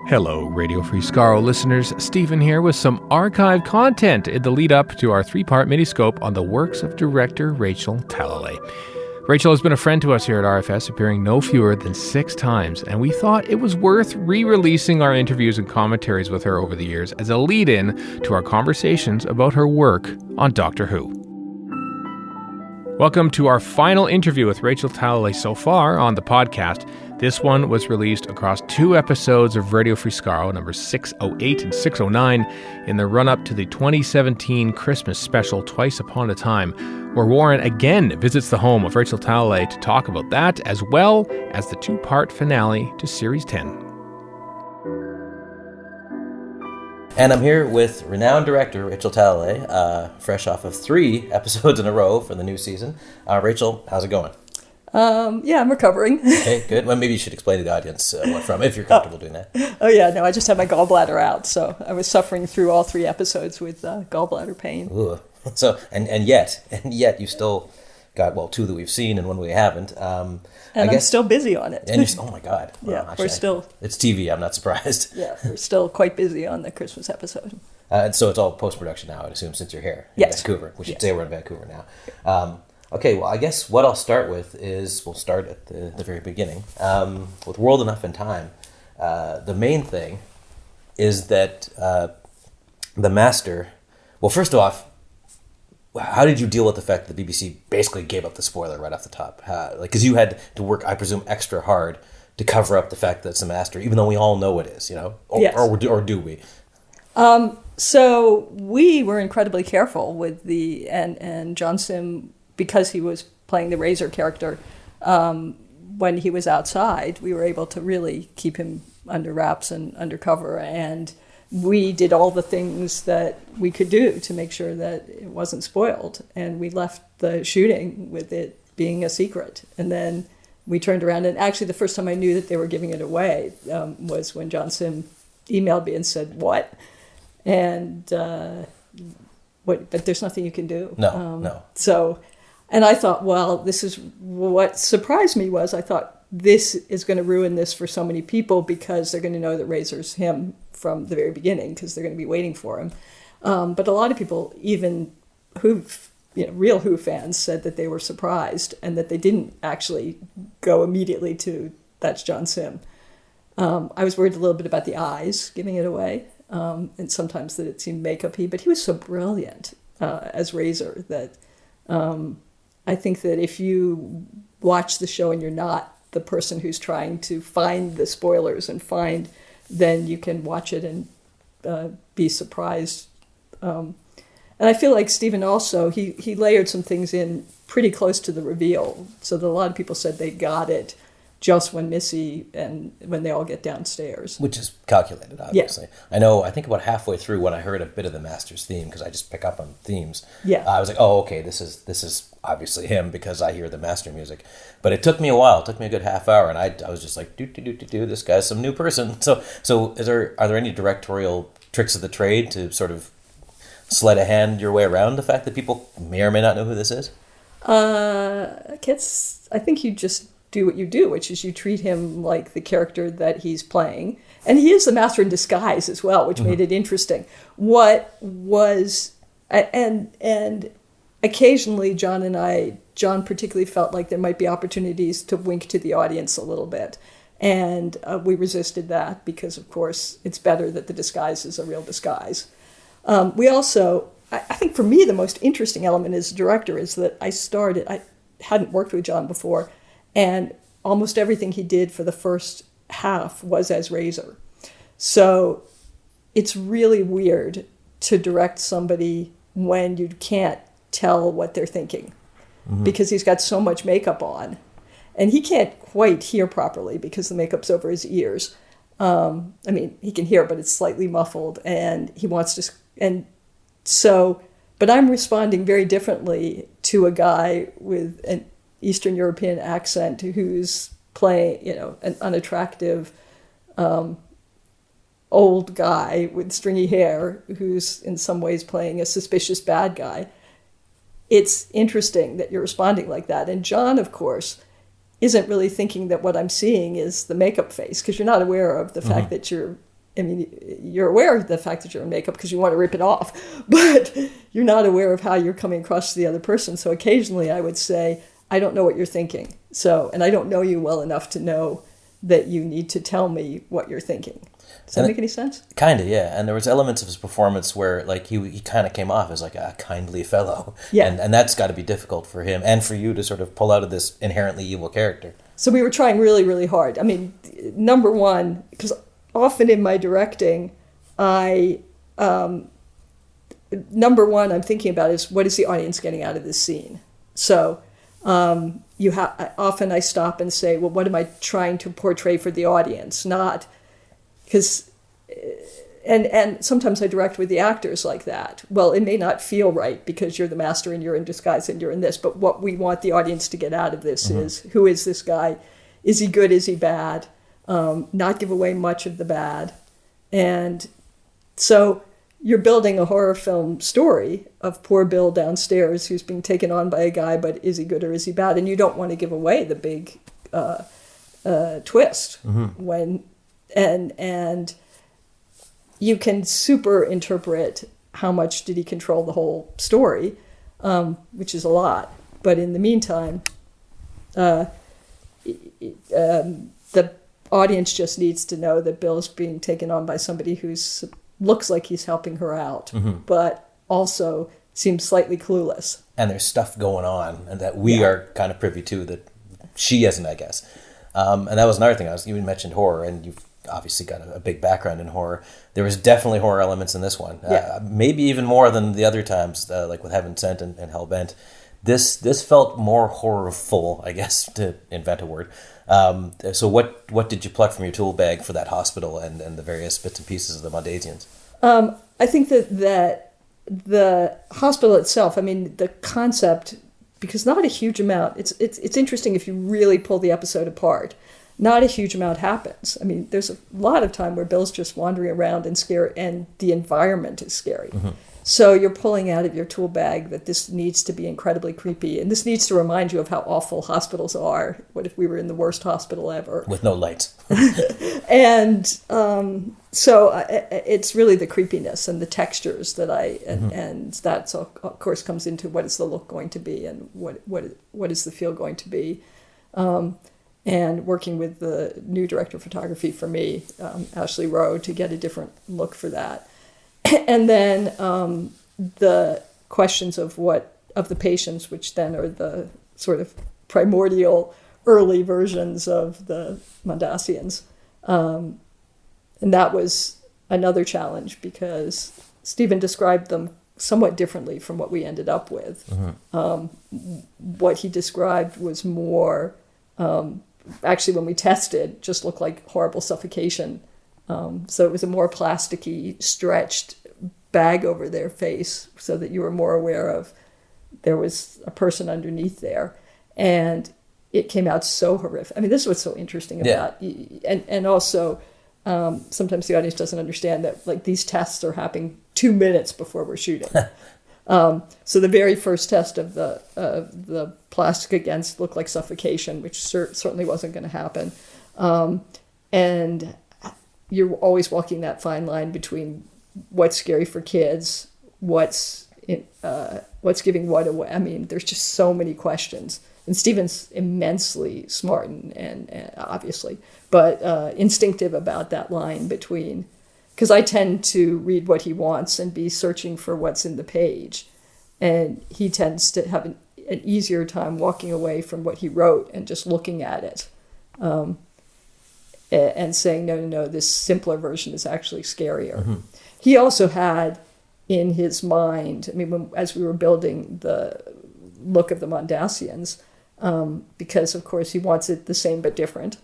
Hello, Radio Free Skaro listeners. Stephen here with some archive content in the lead-up to our three-part Miniscope on the works of director Rachel Talalay. Rachel has been a friend to us here at RFS, appearing no fewer than 6 times, and we thought it was worth re-releasing our interviews and commentaries with her over the years as a lead-in to our conversations about her work on Doctor Who. Welcome to our final interview with Rachel Talalay so far on the podcast. This one was released across 2 episodes of Radio Free Skaro, numbers 608 and 609, in the run-up to the 2017 Christmas special Twice Upon a Time, where Warren again visits the home of Rachel Talalay to talk about that, as well as the 2-part finale to Series 10. And I'm here with renowned director Rachel Talalay, fresh off of 3 episodes in a row for the new season. Rachel, how's it going? Yeah, I'm recovering. Okay, good. Well, maybe you should explain to the audience what from, if you're comfortable doing that. Oh, yeah, no, I just had my gallbladder out, so I was suffering through all 3 episodes with gallbladder pain. Ooh. So, and yet you still got, 2 that we've seen and 1 we haven't. And I'm still busy on it. And oh my God. Yeah, well, actually, it's TV, I'm not surprised. Yeah, we're still quite busy on the Christmas episode. And so it's all post-production now, I'd assume, since you're here in Vancouver. We should say we're in Vancouver now. Okay, well, I guess what I'll start with is, we'll start at the very beginning. With World Enough and Time, the main thing is that the Master... Well, first off, how did you deal with the fact that the BBC basically gave up the spoiler right off the top? Because you had to work, I presume, extra hard to cover up the fact that it's the Master, even though we all know it is, you know? Yes. Or do we? So we were incredibly careful with and John Sim, because he was playing the Razor character, when he was outside, we were able to really keep him under wraps and undercover, and we did all the things that we could do to make sure that it wasn't spoiled, and we left the shooting with it being a secret. And then we turned around, and actually the first time I knew that they were giving it away was when John Sim emailed me and said, "What?" And but there's nothing you can do. No. So, and I thought, well, this is what surprised me was I thought this is going to ruin this for so many people because they're going to know that Razor's him from the very beginning because they're going to be waiting for him. But a lot of people, even real Who fans, said that they were surprised and that they didn't actually go immediately to that's John Sim. I was worried a little bit about the eyes giving it away, and sometimes that it seemed makeup-y, but he was so brilliant as Razor that I think that if you watch the show and you're not the person who's trying to find the spoilers then you can watch it and be surprised. And I feel like Stephen also, he layered some things in pretty close to the reveal, so that a lot of people said they got it just when Missy and when they all get downstairs. Which is calculated, obviously. Yeah. I think about halfway through when I heard a bit of the Master's theme, because I just pick up on themes, I was like, oh, okay, this is obviously him because I hear the Master music. But it took me a while. It took me a good half hour, and I was just like, this guy's some new person. So are there any directorial tricks of the trade to sort of sleight of hand your way around the fact that people may or may not know who this is? I think you just do what you do, which is you treat him like the character that he's playing. And he is the Master in disguise as well, which made it interesting. What was... And occasionally John particularly felt like there might be opportunities to wink to the audience a little bit. And we resisted that because, of course, it's better that the disguise is a real disguise. We also... I think for me the most interesting element as a director is that I hadn't worked with John before, and almost everything he did for the first half was as Razor. So it's really weird to direct somebody when you can't tell what they're thinking, because he's got so much makeup on, and he can't quite hear properly because the makeup's over his ears. He can hear, but it's slightly muffled, and he wants to... But I'm responding very differently to a guy with an Eastern European accent who's playing, an unattractive old guy with stringy hair who's in some ways playing a suspicious bad guy. it's interesting that you're responding like that. And John, of course, isn't really thinking that what I'm seeing is the makeup face, because you're not aware of the fact that you're aware of the fact that you're in makeup because you want to rip it off, but you're not aware of how you're coming across to the other person. So occasionally I would say, I don't know what you're thinking. And I don't know you well enough to know that you need to tell me what you're thinking. Does that make any sense? Kind of, yeah. And there was elements of his performance where like he kind of came off as like a kindly fellow. Yeah. And that's got to be difficult for him and for you to sort of pull out of this inherently evil character. So we were trying really, really hard. I mean, number one, because often in my directing, number one I'm thinking about is what is the audience getting out of this scene? So often I stop and say, well, what am I trying to portray for the audience? Not because, and sometimes I direct with the actors like that. Well, it may not feel right because you're the master and you're in disguise and you're in this, but what we want the audience to get out of this is, who is this guy? Is he good? Is he bad? Not give away much of the bad. And so you're building a horror film story of poor Bill downstairs who's being taken on by a guy, but is he good or is he bad? And you don't want to give away the big twist when and you can super interpret how much did he control the whole story, which is a lot. But in the meantime, the audience just needs to know that Bill is being taken on by somebody who's looks like he's helping her out, but also seems slightly clueless. And there's stuff going on and that we are kind of privy to that she isn't, I guess. And that was another thing. You mentioned horror, and you've obviously got a big background in horror. There was definitely horror elements in this one. Maybe even more than the other times, like with Heaven Sent and Hellbent. This felt more horrorful, I guess, to invent a word. So what did you pluck from your tool bag for that hospital and the various bits and pieces of the Mondasians? I think that the hospital itself, I mean, the concept, because not a huge amount, it's interesting if you really pull the episode apart. Not a huge amount happens. I mean, there's a lot of time where Bill's just wandering around and scared, and the environment is scary. So you're pulling out of your tool bag that this needs to be incredibly creepy, and this needs to remind you of how awful hospitals are. What if we were in the worst hospital ever? With no lights. And so it's really the creepiness and the textures that and that, of course, comes into what is the look going to be and what is the feel going to be. And working with the new director of photography for me, Ashley Rowe, to get a different look for that. And then the questions of the patients, which then are the sort of primordial early versions of the Mondasians. And that was another challenge because Stephen described them somewhat differently from what we ended up with. What he described was more, actually when we tested, just looked like horrible suffocation. So it was a more plasticky, stretched bag over their face so that you were more aware of there was a person underneath there. And it came out so horrific. I mean, this is what's so interesting about and also sometimes the audience doesn't understand that like these tests are happening 2 minutes before we're shooting. So the very first test of the plastic against looked like suffocation, which certainly wasn't going to happen. And you're always walking that fine line between what's scary for kids, what's giving what away. I mean, there's just so many questions. And Stephen's immensely smart and obviously, but instinctive about that line between, because I tend to read what he wants and be searching for what's in the page. And he tends to have an easier time walking away from what he wrote and just looking at it. And saying, no, this simpler version is actually scarier. He also had in his mind, I mean, as we were building the look of the Mondasians, because, of course, he wants it the same but different.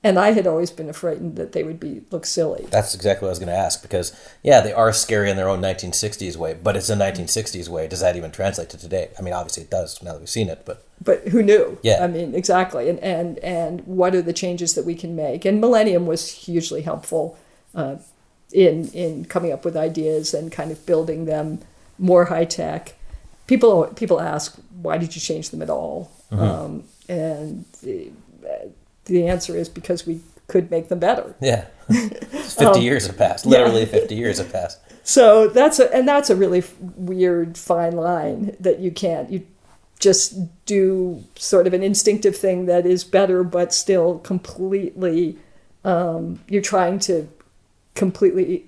And I had always been afraid that they would look silly. That's exactly what I was going to ask, because, they are scary in their own 1960s way, but it's a 1960s way. Does that even translate to today? I mean, obviously it does now that we've seen it, but who knew? Yeah. I mean, exactly. And what are the changes that we can make? And Millennium was hugely helpful in coming up with ideas and kind of building them more high-tech. people ask, why did you change them at all? And the answer is because we could make them better. Yeah. 50 years have passed. Literally 50 years have passed. So that's a really weird fine line that you just do sort of an instinctive thing that is better, but still completely, you're trying to completely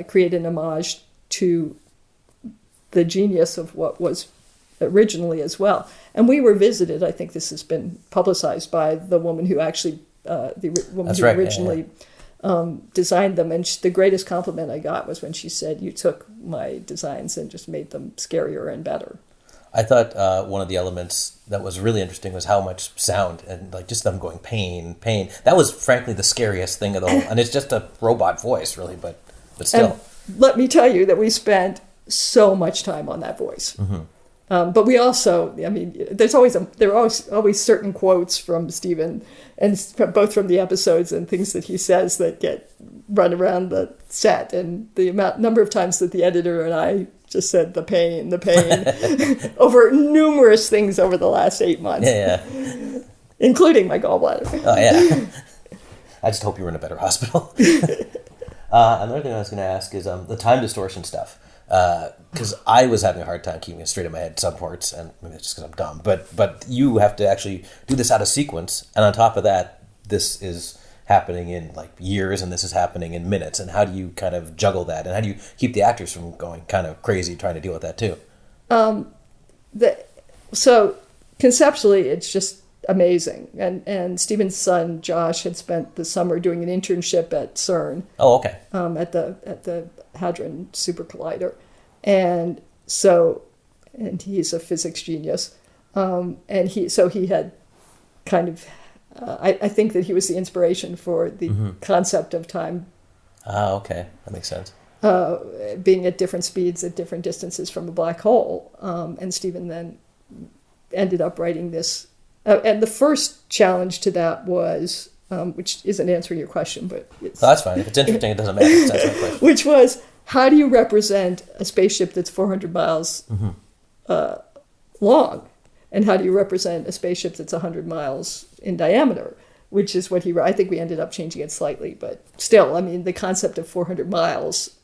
create an homage to the genius of what was originally as well. And we were visited, I think this has been publicized, by the woman who actually, originally designed them. And the greatest compliment I got was when she said, you took my designs and just made them scarier and better. I thought one of the elements that was really interesting was how much sound and like just them going pain. That was frankly the scariest thing of the whole. And it's just a robot voice, really, but still. And let me tell you that we spent so much time on that voice. But we also, I mean, there are always certain quotes from Stephen, and both from the episodes and things that he says that get run around the set, and the number of times that the editor and I just said the pain over numerous things over the last 8 months, including my gallbladder. Oh yeah, I just hope you were in a better hospital. Another thing I was going to ask is the time distortion stuff. Because I was having a hard time keeping it straight in my head some parts, and maybe it's just because I'm dumb, but you have to actually do this out of sequence, and on top of that, this is happening in like years, and this is happening in minutes, and how do you kind of juggle that, and how do you keep the actors from going kind of crazy trying to deal with that too? So conceptually, it's just amazing, and Stephen's son Josh had spent the summer doing an internship at CERN. Oh, okay. At the Hadron Super Collider, and he's a physics genius, and he had kind of, I think that he was the inspiration for the concept of time. Ah, okay, that makes sense. Being at different speeds at different distances from a black hole, and Stephen then ended up writing this. And the first challenge to that was, which isn't answering your question, but that's fine. If it's interesting, it doesn't matter. That's my question. Which was, how do you represent a spaceship that's 400 miles long, and how do you represent a spaceship that's 100 miles in diameter? Which is what I think we ended up changing it slightly, but still, I mean, the concept of 400 miles.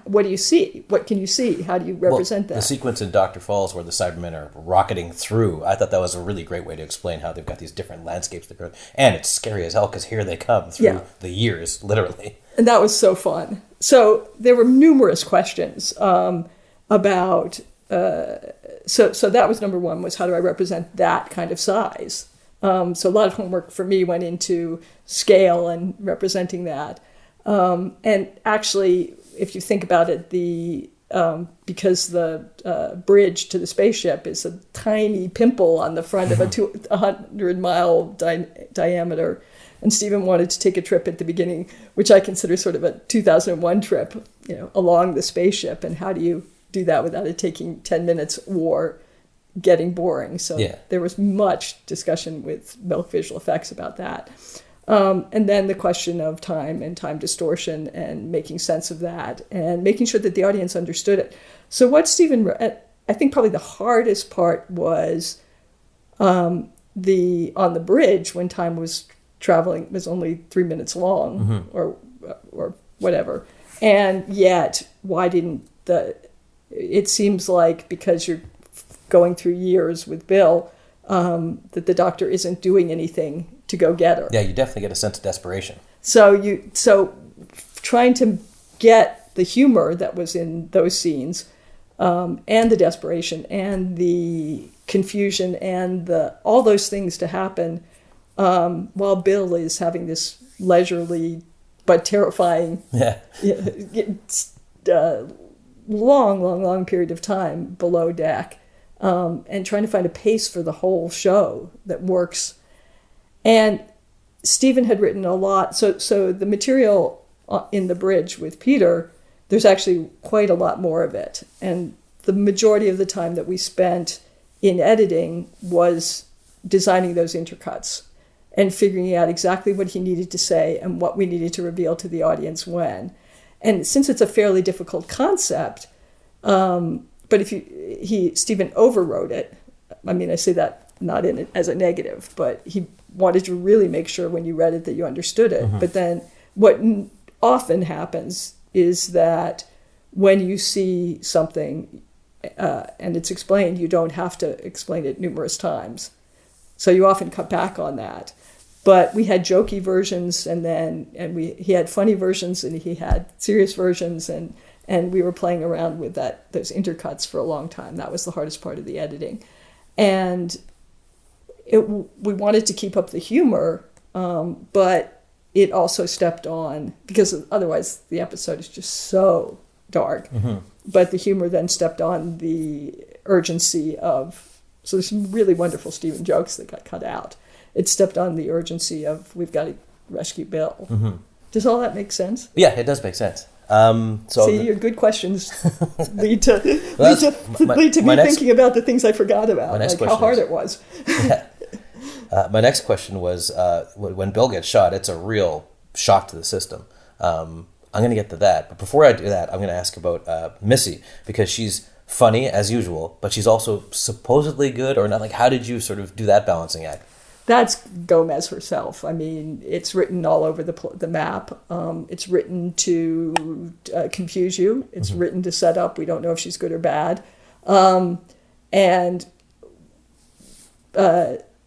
What do you see? What can you see? How do you represent that? The sequence in Dr. Falls where the Cybermen are rocketing through, I thought that was a really great way to explain how they've got these different landscapes that go, and it's scary as hell because here they come through the years, literally. And that was so fun. So there were numerous questions about. So that was number one, was how do I represent that kind of size? So a lot of homework for me went into scale and representing that. And actually, if you think about it, because the bridge to the spaceship is a tiny pimple on the front of a 100-mile diameter, and Stephen wanted to take a trip at the beginning, which I consider sort of a 2001 trip, along the spaceship, and how do you do that without it taking 10 minutes or getting boring? So there was much discussion with Milk Visual Effects about that. And then the question of time and time distortion and making sense of that and making sure that the audience understood it. So what Stephen, I think probably the hardest part was on the bridge when time was traveling was only 3 minutes long or whatever. And yet, why didn't it seems like because you're going through years with Bill, that the doctor isn't doing anything to go get her. Yeah, you definitely get a sense of desperation. So trying to get the humor that was in those scenes, and the desperation and the confusion and all those things to happen, while Bill is having this leisurely but terrifying, long period of time below deck, and trying to find a pace for the whole show that works. And Stephen had written a lot. So the material in the bridge with Peter, there's actually quite a lot more of it. And the majority of the time that we spent in editing was designing those intercuts and figuring out exactly what he needed to say and what we needed to reveal to the audience when. And since it's a fairly difficult concept, but if Stephen overwrote it. I mean, I say that not in it as a negative, but he wanted to really make sure when you read it that you understood it. But then what often happens is that when you see something and it's explained, you don't have to explain it numerous times. So you often cut back on that. But we had jokey versions, he had funny versions, and he had serious versions, and we were playing around with those intercuts for a long time. That was the hardest part of the editing. And we wanted to keep up the humor, but it also stepped on, because otherwise the episode is just so dark. But the humor then stepped on the urgency of, so there's some really wonderful Stephen jokes that got cut out. It stepped on the urgency of, we've got to rescue Bill. Does all that make sense? Yeah, it does make sense. See, your good questions lead to me thinking about the things I forgot about, like how hard it was. My next question was, when Bill gets shot, it's a real shock to the system. I'm going to get to that. But before I do that, I'm going to ask about Missy, because she's funny, as usual, but she's also supposedly good, or not. Like, how did you sort of do that balancing act? That's Gomez herself. I mean, it's written all over the map. It's written to confuse you. It's written to set up. We don't know if she's good or bad.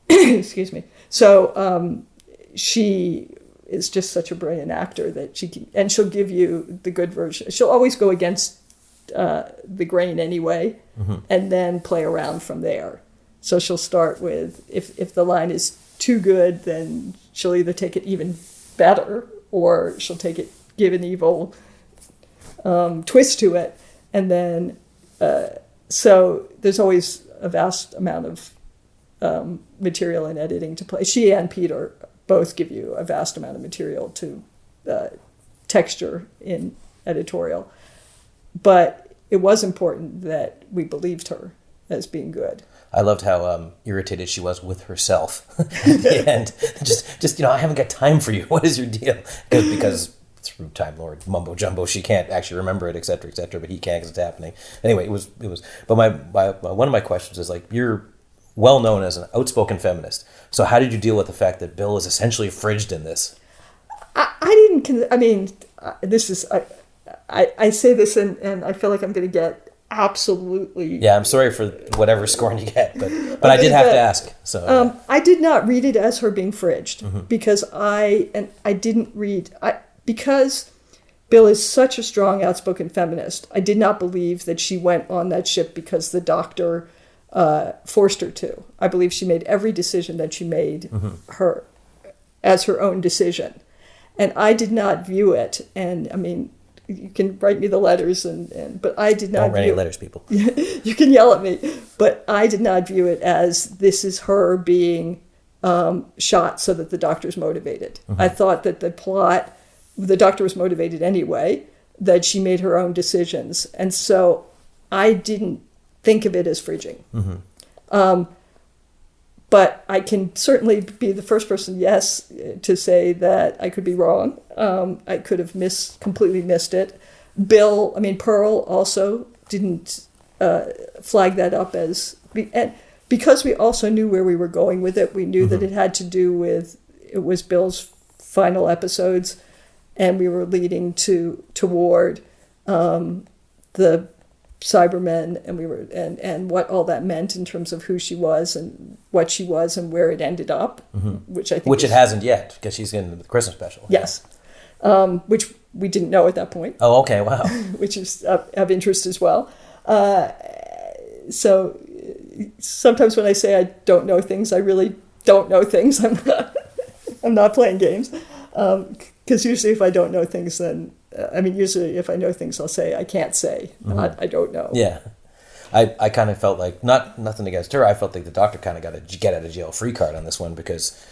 Excuse me. So she is just such a brilliant actor that she'll give you the good version. She'll always go against the grain anyway, and then play around from there. So she'll start with, if the line is too good, then she'll either take it even better, or she'll give an evil twist to it. And then, so there's always a vast amount of material in editing to play. She and Peter both give you a vast amount of material to texture in editorial. But it was important that we believed her as being good. I loved how irritated she was with herself at the end. Just I haven't got time for you. What is your deal? Because through Time Lord mumbo jumbo, she can't actually remember it, etc., but he can because it's happening. Anyway, it was. But one of my questions is, like, you're well known as an outspoken feminist. So how did you deal with the fact that Bill is essentially fridged in this? I say this and I feel like I'm going to get absolutely... Yeah, I'm sorry for whatever scorn you get, but I did have to ask. So I did not read it as her being fridged, because because Bill is such a strong, outspoken feminist. I did not believe that she went on that ship because the doctor forced her to. I believe she made every decision that she made as her own decision. And I did not view it, and I mean, you can write me the letters, but I did not. Don't write any letters, people. You can yell at me, but I did not view it as this is her being shot so that the doctor's motivated. I thought that the doctor was motivated anyway, that she made her own decisions, and so I didn't think of it as fridging. But I can certainly be the first person, to say that I could be wrong. I could have completely missed it. Pearl also didn't flag that up as... And because we also knew where we were going with it, we knew that it had to do with... It was Bill's final episodes, and we were leading toward the Cybermen, and what all that meant in terms of who she was and what she was and where it ended up, which it hasn't yet, because she's in the Christmas special. Yes, which we didn't know at that point. Oh, okay, wow. Which is of interest as well. So sometimes when I say I don't know things, I really don't know things. I'm not playing games, because usually if I don't know things, then. Usually if I know things, I'll say I can't say, not I don't know. Yeah. I kind of felt like, nothing against her, I felt like the doctor kind of got a get out of jail free card on this one, because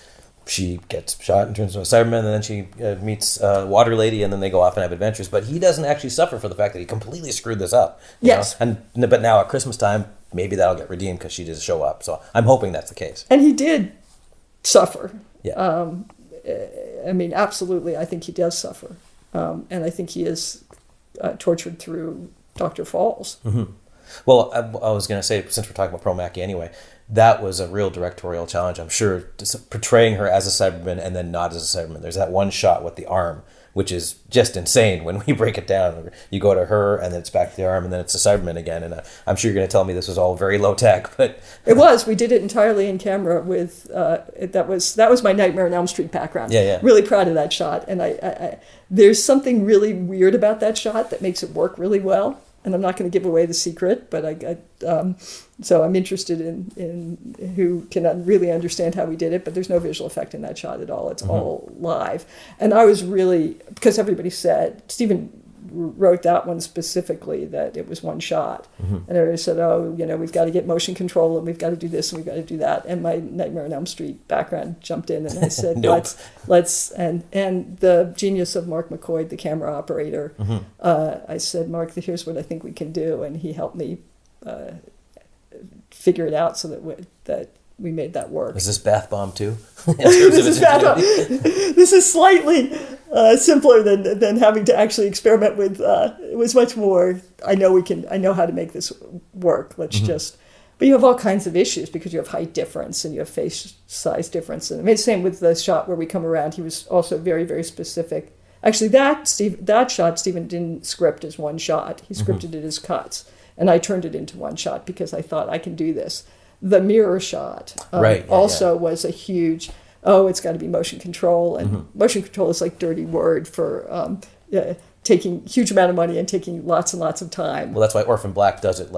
she gets shot and turns into a Cyberman, and then she meets Water Lady, and then they go off and have adventures. But he doesn't actually suffer for the fact that he completely screwed this up. Yes. But now at Christmas time, maybe that'll get redeemed because she doesn't show up. So I'm hoping that's the case. And he did suffer. Yeah. Absolutely, I think he does suffer. And I think he is tortured through Dr. Falls. Well, I was going to say, since we're talking about Pearl Mackie anyway, that was a real directorial challenge, I'm sure, portraying her as a Cyberman and then not as a Cyberman. There's that one shot with the arm, which is just insane when we break it down. You go to her, and then it's back to the arm, and then it's a Cyberman again. And I'm sure you're going to tell me this was all very low tech, but it was. We did it entirely in camera with that was my Nightmare on Elm Street background. Yeah. Really proud of that shot, and I there's something really weird about that shot that makes it work really well. And I'm not going to give away the secret, but so I'm interested in who can really understand how we did it. But there's no visual effect in that shot at all. It's all live. And I was really, because everybody said, Stephen wrote that one specifically, that it was one shot. And everybody said, oh, we've got to get motion control, and we've got to do this, and we've got to do that. And my Nightmare on Elm Street background jumped in, and I said, nope. let's and the genius of Mark McCoy, the camera operator, I said, Mark, here's what I think we can do. And he helped me figure it out so that we made that work. Is this Bath Bomb too? This is slightly simpler than having to actually experiment with. It was much more. I know how to make this work. Let's just. But you have all kinds of issues because you have height difference and you have face size difference. And I mean, same with the shot where we come around. He was also very, very specific. Actually, that shot Stephen didn't script as one shot. He scripted it as cuts, and I turned it into one shot because I thought I can do this. The mirror shot was a huge, it's got to be motion control. And motion control is like dirty word for taking huge amount of money and taking lots and lots of time. Well, that's why Orphan Black does it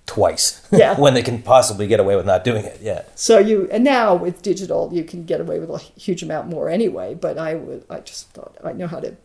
twice. Yeah. When they can possibly get away with not doing it. Yeah. So and now with digital, you can get away with a huge amount more anyway. But I just thought, I know how to,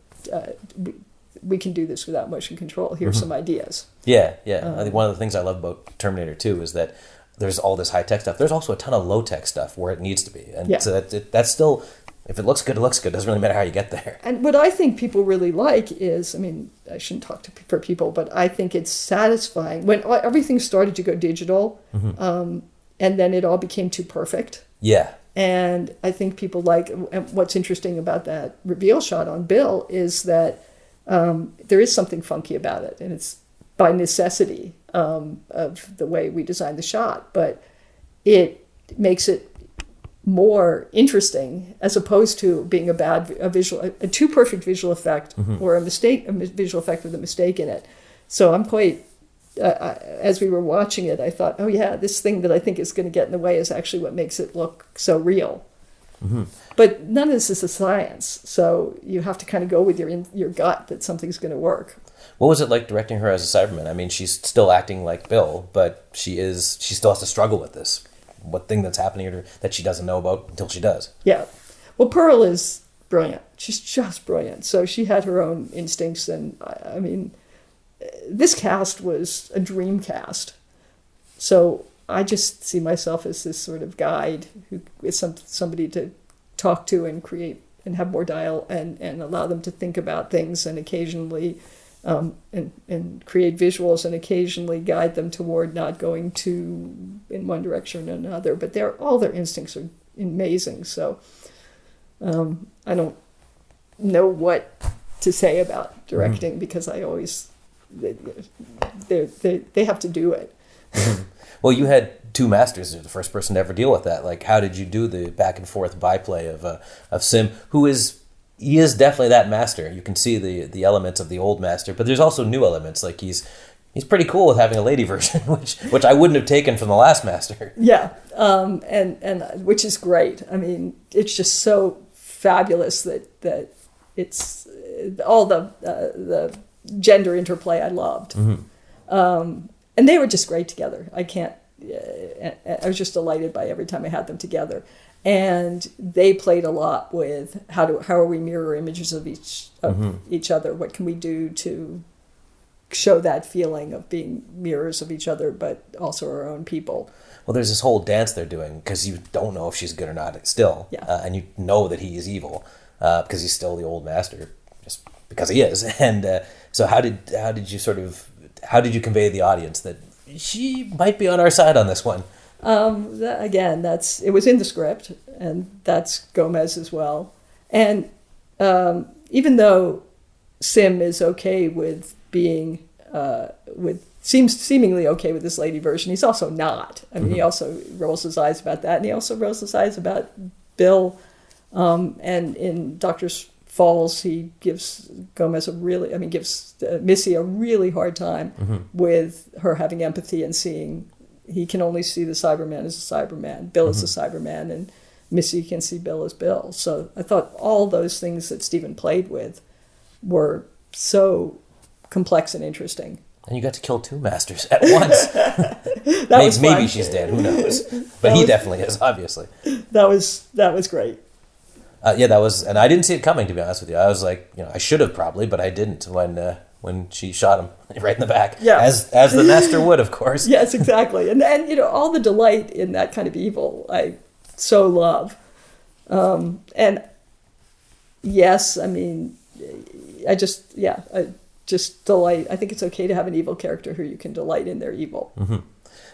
we can do this without motion control. Here's some ideas. Yeah. I think one of the things I love about Terminator 2 is that there's all this high-tech stuff. There's also a ton of low-tech stuff where it needs to be. And so that's still, if it looks good, it looks good. It doesn't really matter how you get there. And what I think people really like is, I mean, I shouldn't talk for people, but I think it's satisfying. When everything started to go digital, and then it all became too perfect. Yeah. And I think people like, and what's interesting about that reveal shot on Bill is that there is something funky about it. And it's by necessity of the way we designed the shot, but it makes it more interesting as opposed to being a too perfect visual effect or a visual effect with a mistake in it. So I'm quite, as we were watching it, I thought, oh yeah, this thing that I think is going to get in the way is actually what makes it look so real. But none of this is a science, so you have to kind of go with your gut that something's going to work. What was it like directing her as a Cyberman? I mean, she's still acting like Bill, but she still has to struggle with this. What thing that's happening to her that she doesn't know about until she does. Yeah. Well, Pearl is brilliant. She's just brilliant. So she had her own instincts. And I mean, this cast was a dream cast. So I just see myself as this sort of guide who is somebody to talk to and create and have more dialogue and allow them to think about things and occasionally and create visuals and occasionally guide them toward not going in one direction or another. But all their instincts are amazing. So I don't know what to say about directing because I always they have to do it. Well, you had two masters. You're the first person to ever deal with that. Like, how did you do the back and forth byplay of Sim, who is definitely that master. You can see the elements of the old master, but there's also new elements. Like he's pretty cool with having a lady version, which I wouldn't have taken from the last master. Yeah, and which is great. I mean, it's just so fabulous that it's all the gender interplay I loved. And they were just great together. I was just delighted by every time I had them together. And they played a lot with how are we mirror images of each other? What can we do to show that feeling of being mirrors of each other, but also our own people? Well, there's this whole dance they're doing because you don't know if she's good or not still. Yeah. And you know that he is evil because he's still the old master, just because he is. And so how did you convey to the audience that she might be on our side on this one? It was in the script, and that's Gomez as well. And even though Sim is okay with being with seemingly okay with this lady version. He's also not. I mean, he also rolls his eyes about that, and he also rolls his eyes about Bill. And in Dr. Falls, he gives Missy a really hard time with her having empathy and seeing. He can only see the Cyberman as a Cyberman. Bill is a Cyberman, and Missy can see Bill as Bill. So I thought all those things that Stephen played with were so complex and interesting. And you got to kill two masters at once. Maybe she's dead. Who knows? But he definitely is, obviously. That was great. That was, and I didn't see it coming, to be honest with you. I was like, I should have probably, but I didn't when she shot him right in the back. Yeah. As the master would, of course. Yes, exactly. And all the delight in that kind of evil, I so love. And yes, I mean, I just delight. I think it's okay to have an evil character who you can delight in their evil.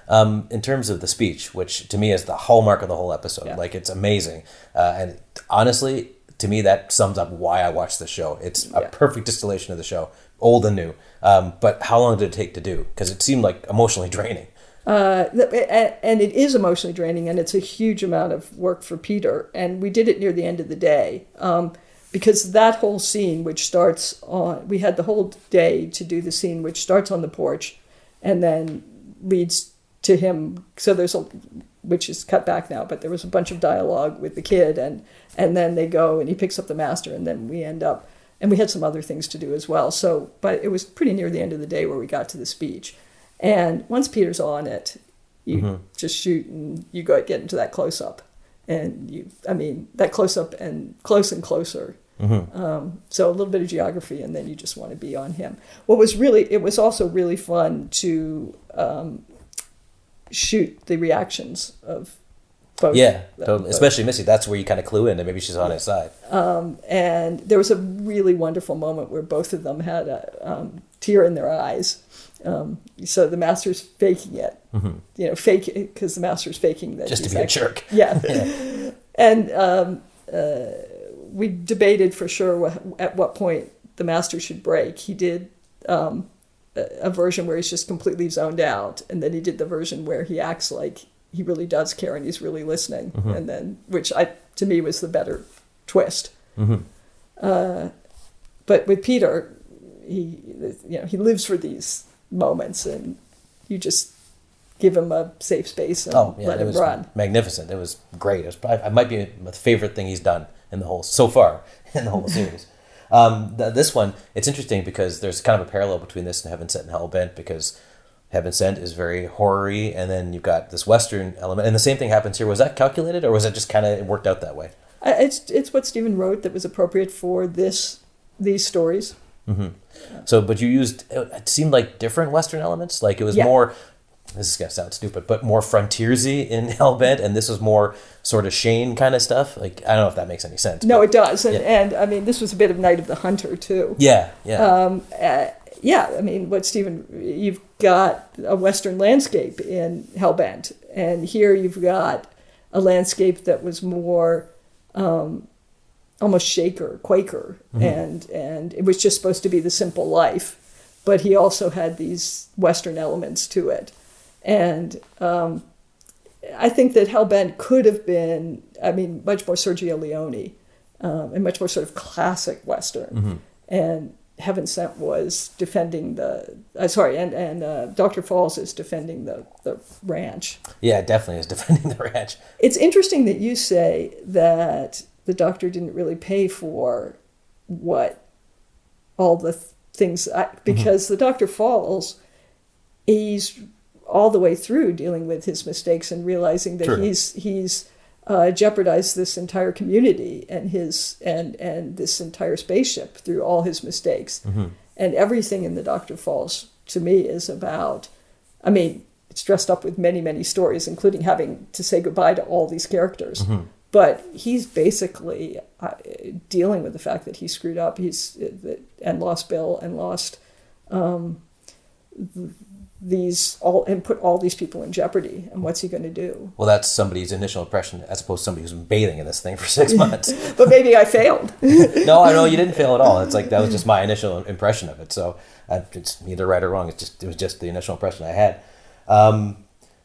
In terms of the speech, which to me is the hallmark of the whole episode, like it's amazing. And honestly, to me, that sums up why I watched the show. It's a perfect distillation of the show, old and new. But how long did it take to do? Because it seemed like emotionally draining. And it is emotionally draining, and it's a huge amount of work for Peter. And we did it near the end of the day. Because that whole scene, which starts on, we had the whole day to do the scene, which starts on the porch and then leads to him. So which is cut back now, but there was a bunch of dialogue with the kid, and then they go and he picks up the master, and then we end up, and we had some other things to do as well. So, but it was pretty near the end of the day where we got to the speech. And once Peter's on it, you just shoot and you get into that close up. And that close up and close and closer. So a little bit of geography, and then you just want to be on him. It was also really fun to shoot the reactions of both. Yeah, totally. Especially Missy. That's where you kind of clue in that maybe she's on his side. And there was a really wonderful moment where both of them had a tear in their eyes. So the master's faking it, fake it because the master's faking that just to be a jerk. Yeah. And we debated for sure at what point the master should break. He did a version where he's just completely zoned out, and then he did the version where he acts like he really does care and he's really listening, and then which to me was the better twist. But with Peter, he lives for these moments, and you just give him a safe space and let him run. Magnificent. It was great. It might be my favorite thing he's done so far in the whole series. This one, it's interesting because there's kind of a parallel between this and Heaven Sent and Hell Bent, because Heaven Sent is very horror-y, and then you've got this Western element, and the same thing happens here. Was that calculated, or was it just kind of worked out that way? It's what Stephen wrote that was appropriate for these stories. So, but you used, it seemed like different Western elements. Like it was more, this is going to sound stupid, but more frontiersy in Hellbent, and this was more sort of Shane kind of stuff. Like, I don't know if that makes any sense. No, it does. And I mean, this was a bit of Night of the Hunter, too. Yeah. I mean, you've got a Western landscape in Hellbent, and here you've got a landscape that was more almost Quaker, and it was just supposed to be the simple life, but he also had these Western elements to it. And I think that Hellbent could have been, much more Sergio Leone, and much more sort of classic Western. And Heaven Sent was defending and Dr. Falls is defending the ranch. Yeah, it definitely is defending the ranch. It's interesting that you say that the doctor didn't really pay for all the things, because the Dr. Falls, he's all the way through dealing with his mistakes and realizing that he's jeopardized this entire community and this entire spaceship through all his mistakes. And everything in the Dr. Falls, to me, is about, it's dressed up with many, many stories, including having to say goodbye to all these characters. But he's basically dealing with the fact that he screwed up, and lost Bill, and lost put all these people in jeopardy, and what's he going to do? Well, that's somebody's initial impression, as opposed to somebody who's been bathing in this thing for 6 months. But maybe I failed. No, I know you didn't fail at all. It's like that was just my initial impression of it. So it's neither right or wrong. It was just the initial impression I had.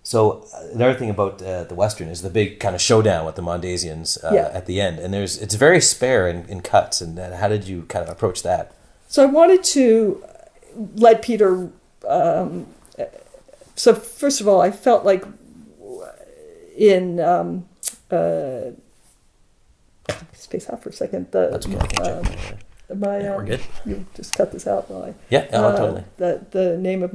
So another thing about the Western is the big kind of showdown with the Mondasians at the end, and it's very spare in cuts. And how did you kind of approach that? So I wanted to let Peter. So first of all, I felt like in space out for a second. That's okay. I can check. We're good. You just cut this out while totally. The name of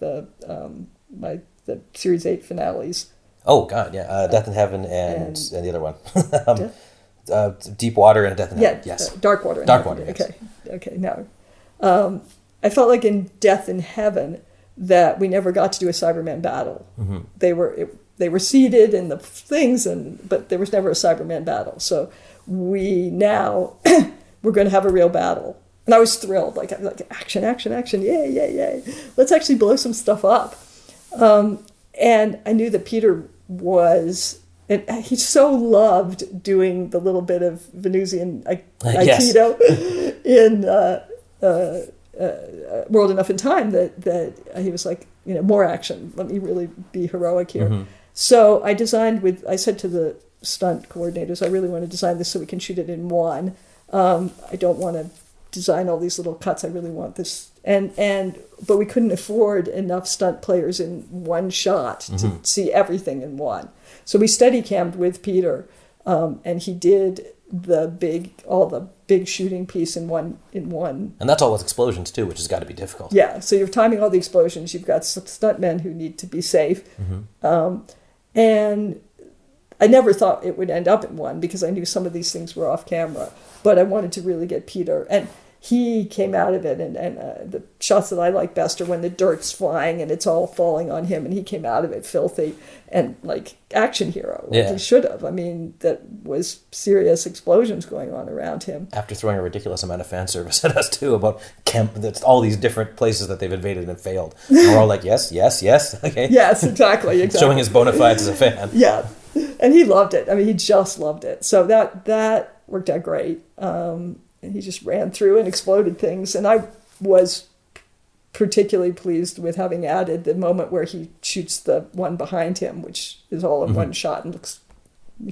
the Series 8 finales. Oh God, yeah, Death in Heaven and the other one, Deep Water and Death in Heaven. Yes, Dark Water. Dark Water. Yes. Okay. Now, I felt like in Death in Heaven that we never got to do a Cyberman battle. Mm-hmm. They were seated in the things, but there was never a Cyberman battle. So we're going to have a real battle, and I was thrilled. Like action, yay! Let's actually blow some stuff up. And I knew that Peter and he so loved doing the little bit of Venusian Aikido in World Enough in Time that he was like, more action. Let me really be heroic here. Mm-hmm. So I said to the stunt coordinators, I really want to design this so we can shoot it in one. I don't want to design all these little cuts. I really want this. But we couldn't afford enough stunt players in one shot to see everything in one. So we steady-cammed with Peter, and he did all the big shooting piece in one. And that's all with explosions too, which has got to be difficult. Yeah, so you're timing all the explosions. You've got stuntmen who need to be safe. Mm-hmm. And I never thought it would end up in one because I knew some of these things were off camera. But I wanted to really get Peter. And he came out of it, and the shots that I like best are when the dirt's flying and it's all falling on him, and he came out of it filthy and like action hero, like he should have. I mean, that was serious explosions going on around him. After throwing a ridiculous amount of fan service at us too about that's all these different places that they've invaded and failed. And we're all like, yes, okay. Yes, exactly. Showing his bona fides as a fan. Yeah, and he loved it. I mean, he just loved it. So that worked out great. And he just ran through and exploded things. And I was particularly pleased with having added the moment where he shoots the one behind him, which is all in one shot and it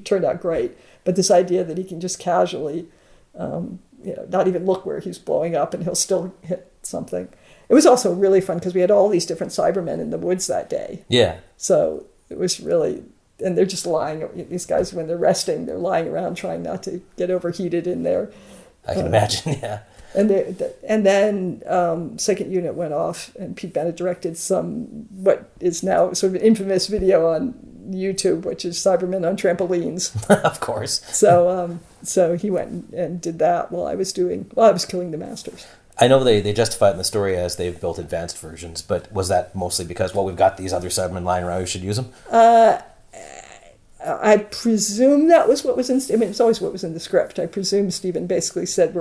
turned out great. But this idea that he can just casually, not even look where he's blowing up and he'll still hit something. It was also really fun because we had all these different Cybermen in the woods that day. Yeah. So it was really... And they're just lying. These guys, when they're resting, they're lying around trying not to get overheated in there. I can imagine, yeah. And then second unit went off, and Pete Bennett directed what is now sort of an infamous video on YouTube, which is Cybermen on trampolines. Of course. So he went and did that while I was killing the Masters. I know they justify it in the story as they've built advanced versions, but was that mostly because, we've got these other Cybermen lying around, we should use them? I presume that was what was it's always what was in the script. I presume Stephen basically said knew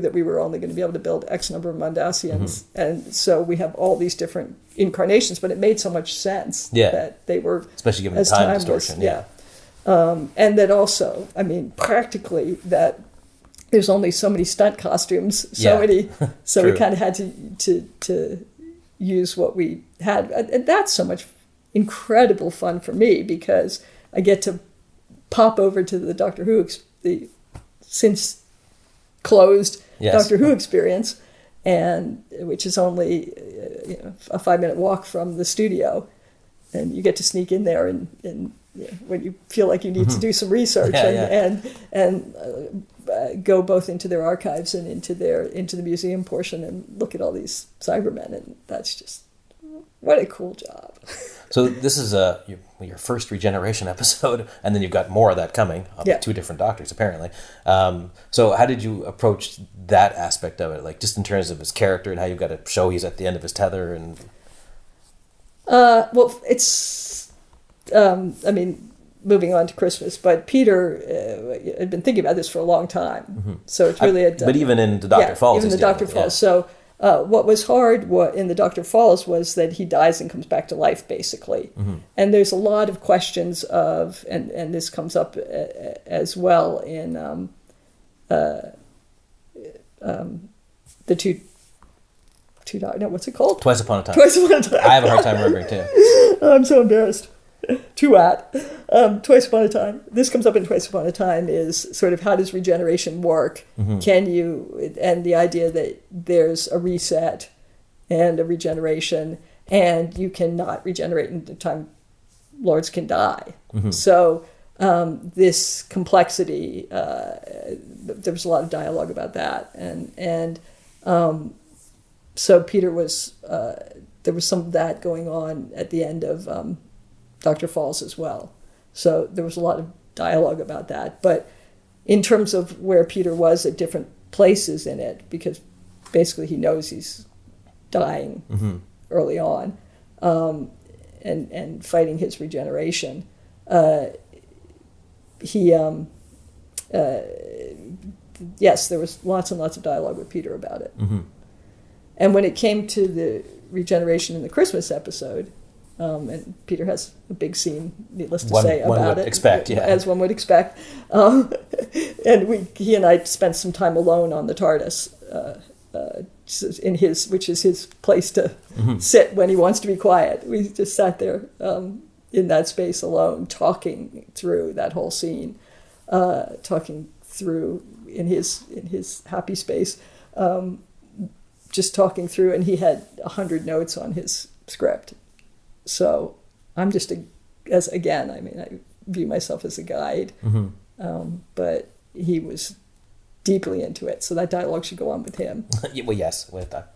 that we were only going to be able to build X number of Mondasians. Mm-hmm. And so we have all these different incarnations, but it made so much sense that they were... Especially given the time distortion. And then also, practically that there's only so many stunt costumes, so we kind of had to use what we had. And that's so much incredible fun for me because I get to pop over to the Doctor Who, the since closed Doctor Who experience, and which is only a 5-minute walk from the studio, and you get to sneak in there and when you feel like you need to do some research and go both into their archives and into the museum portion and look at all these Cybermen, and that's just what a cool job. So this is your first regeneration episode, and then you've got more of that coming. Two different doctors, apparently. So how did you approach that aspect of it, like just in terms of his character and how you've got to show he's at the end of his tether? And it's, moving on to Christmas, but Peter had been thinking about this for a long time. Mm-hmm. So it's really but even in the Dr. Falls. Even the Dr. Falls. So What was hard in the Dr. Falls was that he dies and comes back to life, basically. And there's a lot of questions of, and this comes up as well in the what's it called? Twice Upon a Time. Twice Upon a Time. I have a hard time remembering too. I'm so embarrassed. Twice Upon a Time. This comes up in Twice Upon a Time is sort of how does regeneration work? Can you, and the idea that there's a reset and a regeneration, and you cannot regenerate in the time lords can die. So this complexity, there was a lot of dialogue about that, and so Peter was, there was some of that going on at the end of Dr. Falls as well. So there was a lot of dialogue about that. But in terms of where Peter was at different places in it, because basically he knows he's dying early on and fighting his regeneration, yes, there was lots and lots of dialogue with Peter about it. And when it came to the regeneration in the Christmas episode, and Peter has a big scene, needless to say, about it. One would expect, yeah. As one would expect. And he and I spent some time alone on the TARDIS, which is his place to sit when he wants to be quiet. We just sat there in that space alone, talking through that whole scene, talking through in his happy space. Just talking through, and he had 100 notes on his script. So I'm just I view myself as a guide, but he was deeply into it. So that dialogue should go on with him. Well, yes,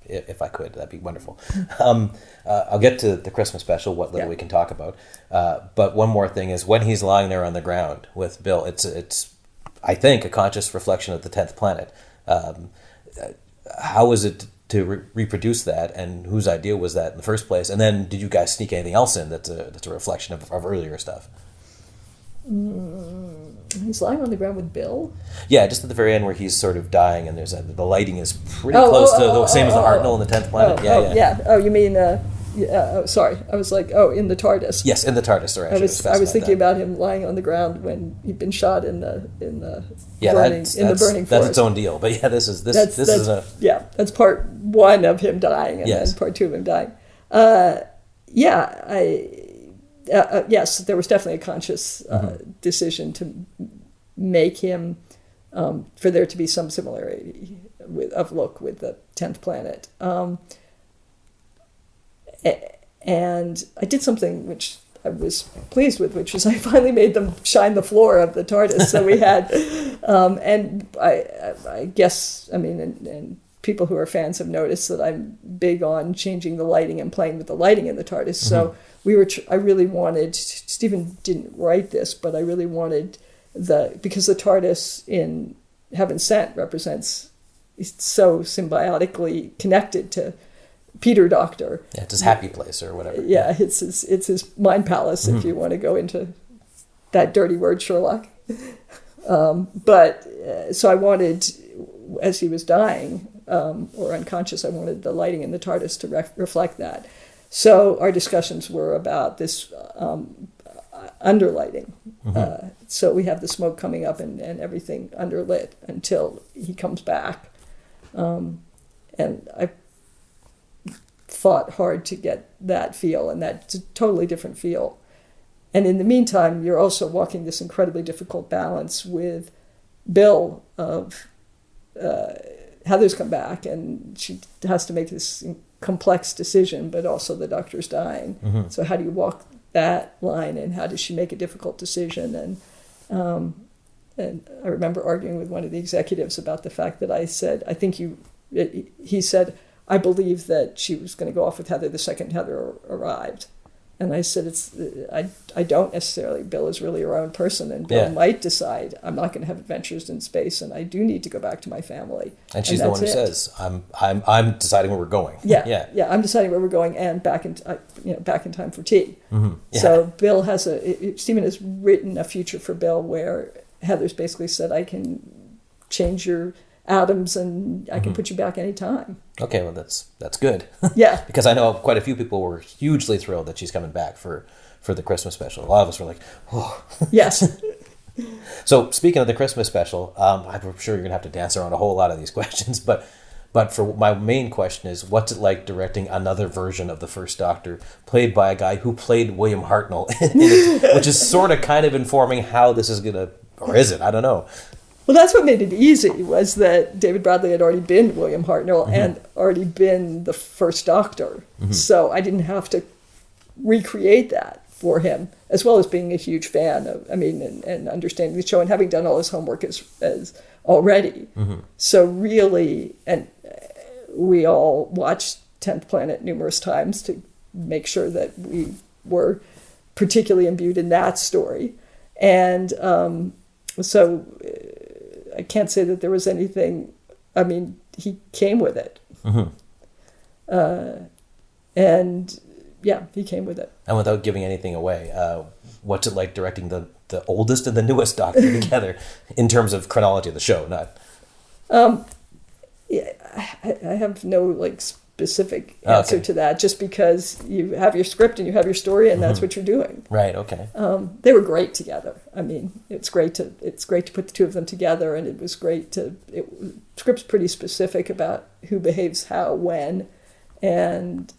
if I could, that'd be wonderful. I'll get to the Christmas special, what little we can talk about. But one more thing is when he's lying there on the ground with Bill, it's I think, a conscious reflection of the 10th planet. How was it to reproduce that, and whose idea was that in the first place? And then did you guys sneak anything else in that's a reflection of earlier stuff? He's lying on the ground with Bill? Yeah, just at the very end where he's sort of dying, and there's the lighting is pretty close to the same as the Hartnell in the 10th planet. Yeah. Oh, you mean... sorry, I was like, in the TARDIS. Yes, in the TARDIS. Sorry, I was thinking about him lying on the ground when he'd been shot in the burning forest. That's its own deal. But yeah, this is that's part one of him dying, and then part two of him dying. Yes, there was definitely a conscious decision to make him for there to be some similarity of look with the 10th planet. And I did something which I was pleased with, which was I finally made them shine the floor of the TARDIS. So we had, and I guess, and people who are fans have noticed that I'm big on changing the lighting and playing with the lighting in the TARDIS. So I really wanted, Stephen didn't write this, but I really wanted because the TARDIS in Heaven Sent represents, it's so symbiotically connected to Peter Doctor. Yeah, it's his happy place or whatever. Yeah, it's his mind palace, if you want to go into that dirty word, Sherlock. So I wanted, as he was dying or unconscious, I wanted the lighting in the TARDIS to reflect that. So our discussions were about this underlighting. So we have the smoke coming up and everything underlit until he comes back. And I fought hard to get that feel, and that's a totally different feel. And in the meantime, you're also walking this incredibly difficult balance with Bill of Heather's come back, and she has to make this complex decision, but also the doctor's dying. So how do you walk that line, and how does she make a difficult decision? And I remember arguing with one of the executives about the fact that I said, he said, I believe that she was going to go off with Heather the second Heather arrived. And I said, I don't necessarily. Bill is really her own person, and Bill might decide, I'm not going to have adventures in space, and I do need to go back to my family. And she's the one who says, I'm deciding where we're going. Yeah, I'm deciding where we're going, and back in time for tea. So Bill Stephen has written a future for Bill where Heather's basically said, I can change your atoms, and I can put you back anytime. Okay, well, that's good. Yeah. Because I know quite a few people were hugely thrilled that she's coming back for the Christmas special. A lot of us were like, oh. Yes. So speaking of the Christmas special, I'm sure you're going to have to dance around a whole lot of these questions, but for my main question is, what's it like directing another version of the First Doctor played by a guy who played William Hartnell, which is sort of kind of informing how this is going to, or is it? I don't know. Well, that's what made it easy, was that David Bradley had already been William Hartnell and already been the First Doctor. So I didn't have to recreate that for him, as well as being a huge fan of, and understanding the show and having done all his homework as already. So really, and we all watched 10th Planet numerous times to make sure that we were particularly imbued in that story. And so I can't say that there was anything, he came with it. And yeah, he came with it. And without giving anything away, what's it like directing the oldest and the newest Doctor together in terms of chronology of the show? Yeah, I have no specific answer to that, just because you have your script and you have your story, and that's what you're doing. Right. Okay. They were great together. It's great to put the two of them together, and it was great script's pretty specific about who behaves how, when, and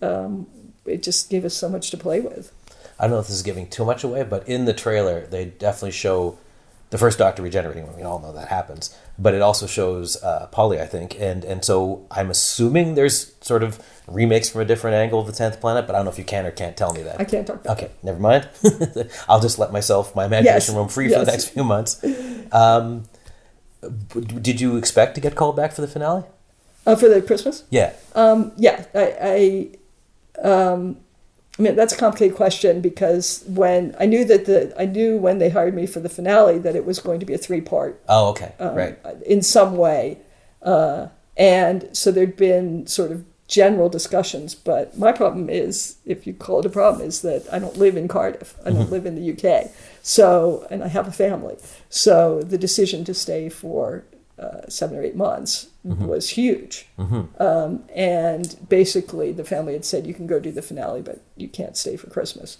it just gave us so much to play with. I don't know if this is giving too much away, but in the trailer, they definitely show the First Doctor regenerating. We all know that happens. But it also shows Polly, I think. And so I'm assuming there's sort of remakes from a different angle of the 10th Planet, but I don't know if you can or can't tell me that. I can't talk about Okay, never mind. I'll just let my imagination roam free for the next few months. Did you expect to get called back for the finale? For the Christmas? Yeah. Yeah. That's a complicated question, because when I knew when they hired me for the finale that it was going to be a 3-part. Oh, okay, right. In some way, and so there'd been sort of general discussions. But my problem is, if you call it a problem, is that I don't live in Cardiff. I don't live in the UK. So, and I have a family. So the decision to stay for 7 or 8 months was huge. And basically the family had said, you can go do the finale, but you can't stay for Christmas.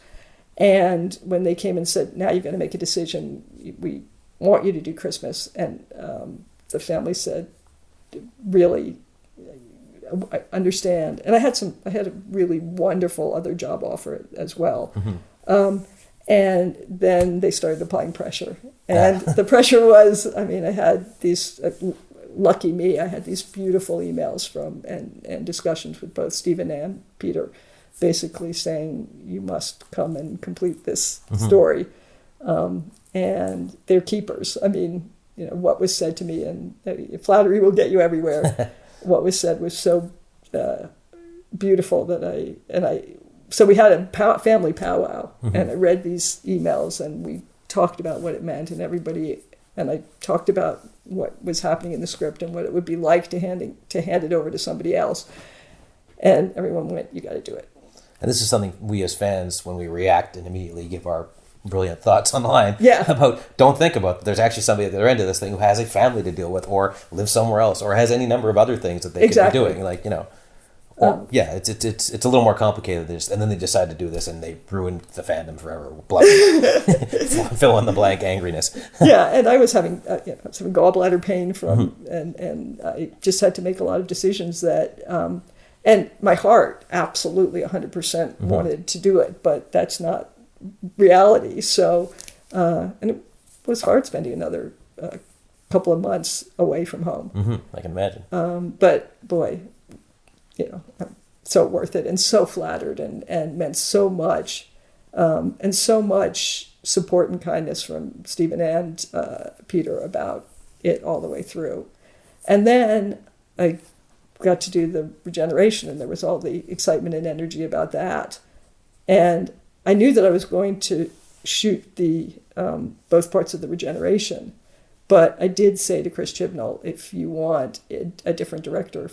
And when they came and said, now you're going to make a decision, we want you to do Christmas. And the family said, really, I understand. And I had a really wonderful other job offer as well. And then they started applying pressure. And the pressure was, I had these, lucky me, I had these beautiful emails from and discussions with both Stephen and Peter, basically saying, you must come and complete this story. And they're keepers. What was said to me, and flattery will get you everywhere. What was said was so beautiful that so we had a family powwow, and I read these emails, and we talked about what it meant, and I talked about what was happening in the script and what it would be like to hand it over to somebody else. And everyone went, you got to do it. And this is something we as fans, when we react and immediately give our brilliant thoughts online about, don't think about, there's actually somebody at the other end of this thing who has a family to deal with, or lives somewhere else, or has any number of other things that they could be doing. It's a little more complicated than this. And then they decide to do this, and they ruined the fandom forever. Fill in the blank angriness. And I was having gallbladder pain from, and I just had to make a lot of decisions that, and my heart absolutely 100% wanted to do it, but that's not reality. So, and it was hard spending another couple of months away from home. I can imagine. But boy, I'm so worth it, and so flattered, and meant so much, and so much support and kindness from Stephen and Peter about it all the way through. And then I got to do the regeneration, and there was all the excitement and energy about that. And I knew that I was going to shoot the both parts of the regeneration, but I did say to Chris Chibnall, if you want a different director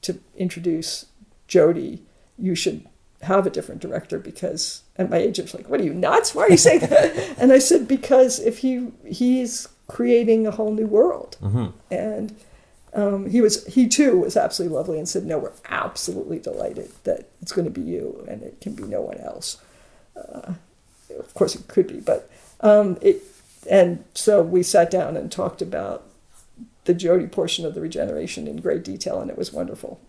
to introduce Jodie, you should have a different director, because, and my agent's like, what are you, nuts? Why are you saying that? And I said, because if he's creating a whole new world, and he too was absolutely lovely and said, no, we're absolutely delighted that it's going to be you and it can be no one else. Of course it could be, but and so we sat down and talked about the Jodie portion of the regeneration in great detail, and it was wonderful.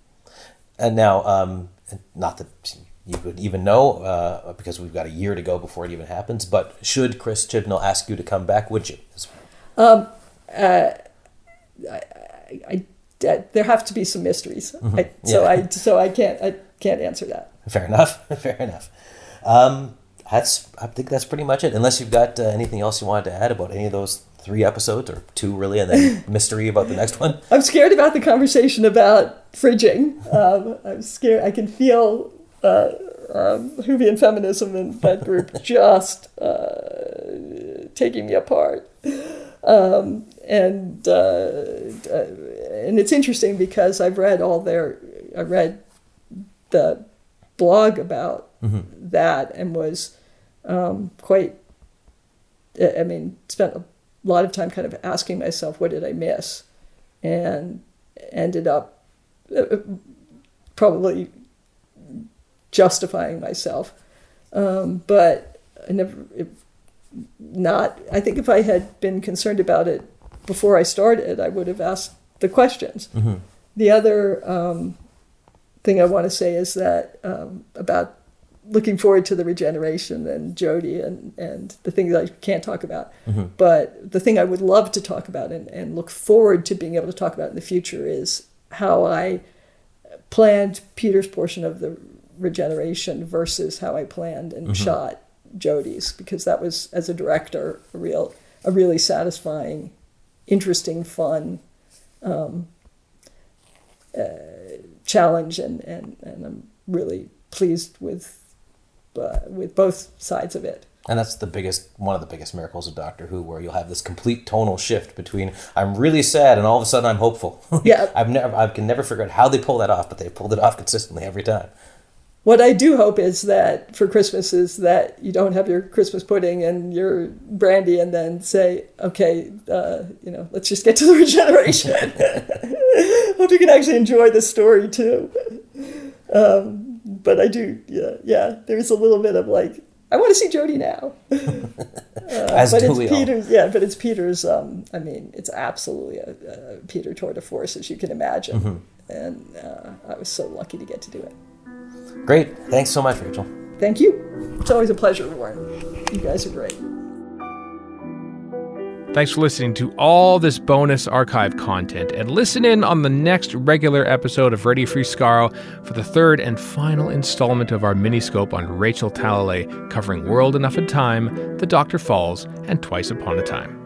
And now, not that you would even know, because we've got a year to go before it even happens, but should Chris Chibnall ask you to come back, would you? There have to be some mysteries, so I can't answer that. Fair enough. Fair enough. I think that's pretty much it. Unless you've got anything else you wanted to add about any of those 3 episodes, or 2 really, and then mystery about the next one. I'm scared about the conversation about fridging. I'm scared. I can feel Whovian feminism in that group just taking me apart. And it's interesting because I read the blog about that and was spent a lot of time kind of asking myself, what did I miss? And ended up probably justifying myself. But I think if I had been concerned about it before I started, I would have asked the questions. Mm-hmm. The other thing I want to say is that about looking forward to the regeneration and Jodie and the things I can't talk about. Mm-hmm. But the thing I would love to talk about and look forward to being able to talk about in the future is how I planned Peter's portion of the regeneration versus how I planned and shot Jodie's, because that was, as a director, a really satisfying, interesting, fun challenge, and I'm really pleased with both sides of it. And that's one of the biggest miracles of Doctor Who, where you'll have this complete tonal shift between I'm really sad and all of a sudden I'm hopeful. Yeah, I can never figure out how they pull that off, but they pulled it off consistently every time. What I do hope is that for Christmas is that you don't have your Christmas pudding and your brandy and then say, okay, let's just get to the regeneration. Hope you can actually enjoy the story too. But I do, yeah. There's a little bit of like, I want to see Jodie now. As do we all. But it's Peter's. It's absolutely a Peter tour de force, as you can imagine. Mm-hmm. And I was so lucky to get to do it. Great. Thanks so much, Rachel. Thank you. It's always a pleasure, Warren. You guys are great. Thanks for listening to all this bonus archive content, and listen in on the next regular episode of Radio Free Skaro for the 3rd and final installment of our Miniscope on Rachel Talalay, covering World Enough in Time, The Doctor Falls, and Twice Upon a Time.